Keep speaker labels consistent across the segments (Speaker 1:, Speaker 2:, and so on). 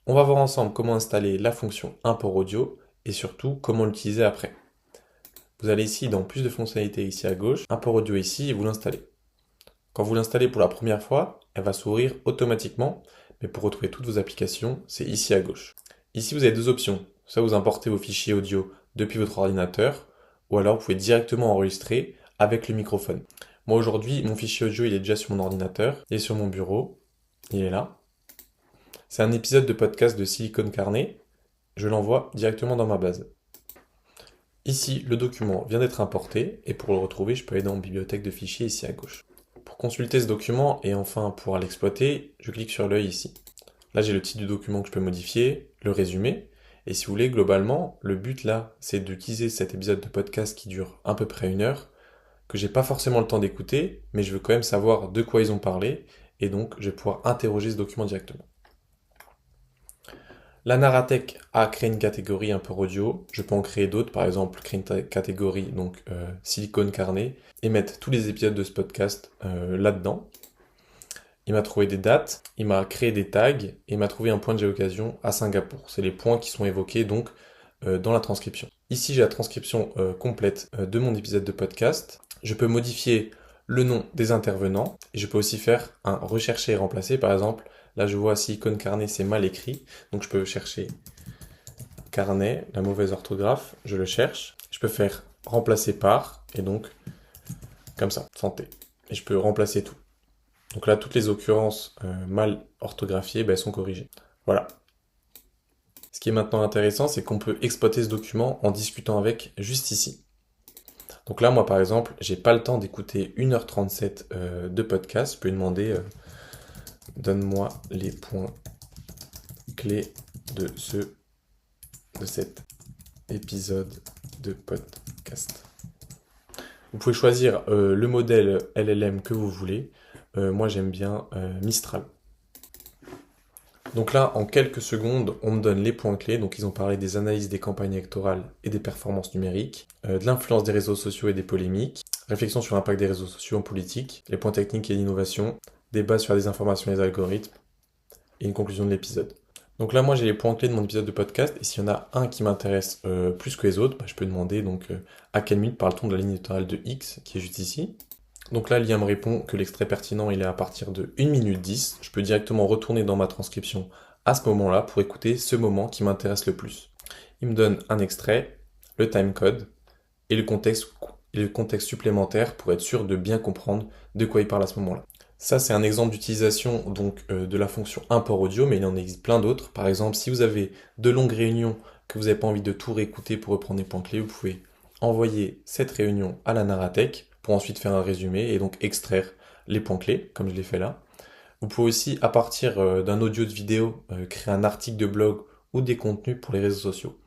Speaker 1: On va voir ensemble comment installer la fonction import audio et surtout comment l'utiliser après. Vous allez ici dans plus de fonctionnalités ici à gauche, import audio ici et vous l'installez. Quand vous l'installez pour la première fois, elle va s'ouvrir automatiquement, mais pour retrouver toutes vos applications, c'est ici à gauche. Ici vous avez deux options, soit vous importez vos fichiers audio depuis votre ordinateur, ou alors vous pouvez directement enregistrer avec le microphone. Moi aujourd'hui, mon fichier audio il est déjà sur mon ordinateur, il est sur mon bureau, il est là. C'est un épisode de podcast de Silicon Carnet. Je l'envoie directement dans ma base. Ici, le document vient d'être importé et pour le retrouver, je peux aller dans Bibliothèque de fichiers ici à gauche. Pour consulter ce document et enfin pouvoir l'exploiter, je clique sur l'œil ici. Là, j'ai le titre du document que je peux modifier, le résumé. Et si vous voulez, globalement, le but là, c'est d'utiliser cet épisode de podcast qui dure à peu près 1 heure, que j'ai pas forcément le temps d'écouter, mais je veux quand même savoir de quoi ils ont parlé, et donc je vais pouvoir interroger ce document directement. La Narratech a créé une catégorie un peu audio. Je peux en créer d'autres, par exemple créer une catégorie donc Silicon Carnet et mettre tous les épisodes de ce podcast là-dedans. Il m'a trouvé des dates, il m'a créé des tags et il m'a trouvé un point de géocalisation à Singapour. C'est les points qui sont évoqués donc dans la transcription. Ici j'ai la transcription complète de mon épisode de podcast. Je peux modifier le nom des intervenants et je peux aussi faire un rechercher et remplacer. Par exemple, là je vois Silicon Carnet c'est mal écrit, donc je peux chercher Carnet, la mauvaise orthographe, je le cherche. Je peux faire remplacer par et donc comme ça, santé. Et je peux remplacer tout. Donc là, toutes les occurrences mal orthographiées sont corrigées. Voilà. Ce qui est maintenant intéressant, c'est qu'on peut exploiter ce document en discutant avec juste ici. Donc là, moi par exemple, j'ai pas le temps d'écouter 1h37 de podcast. Je peux lui demander donne-moi les points clés de cet épisode de podcast. Vous pouvez choisir le modèle LLM que vous voulez. Moi j'aime bien Mistral. Donc là, en quelques secondes, on me donne les points clés. Donc ils ont parlé des analyses des campagnes électorales et des performances numériques, de l'influence des réseaux sociaux et des polémiques, réflexion sur l'impact des réseaux sociaux en politique, les points techniques et l'innovation, débat sur la désinformation et les algorithmes, et une conclusion de l'épisode. Donc là, moi j'ai les points clés de mon épisode de podcast, et s'il y en a un qui m'intéresse plus que les autres, je peux demander donc à quelle minute parle-t-on de la ligne éditoriale de X, qui est juste ici. Donc là, l'IA me répond que l'extrait pertinent, il est à partir de 1 minute 10. Je peux directement retourner dans ma transcription à ce moment-là pour écouter ce moment qui m'intéresse le plus. Il me donne un extrait, le timecode et le contexte supplémentaire pour être sûr de bien comprendre de quoi il parle à ce moment-là. Ça, c'est un exemple d'utilisation donc de la fonction import audio, mais il en existe plein d'autres. Par exemple, si vous avez de longues réunions que vous n'avez pas envie de tout réécouter pour reprendre les points clés, vous pouvez envoyer cette réunion à la Narratech pour ensuite faire un résumé et donc extraire les points clés, comme je l'ai fait là. Vous pouvez aussi, à partir d'un audio de vidéo, créer un article de blog ou des contenus pour les réseaux sociaux.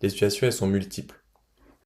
Speaker 1: Les situations, elles sont multiples.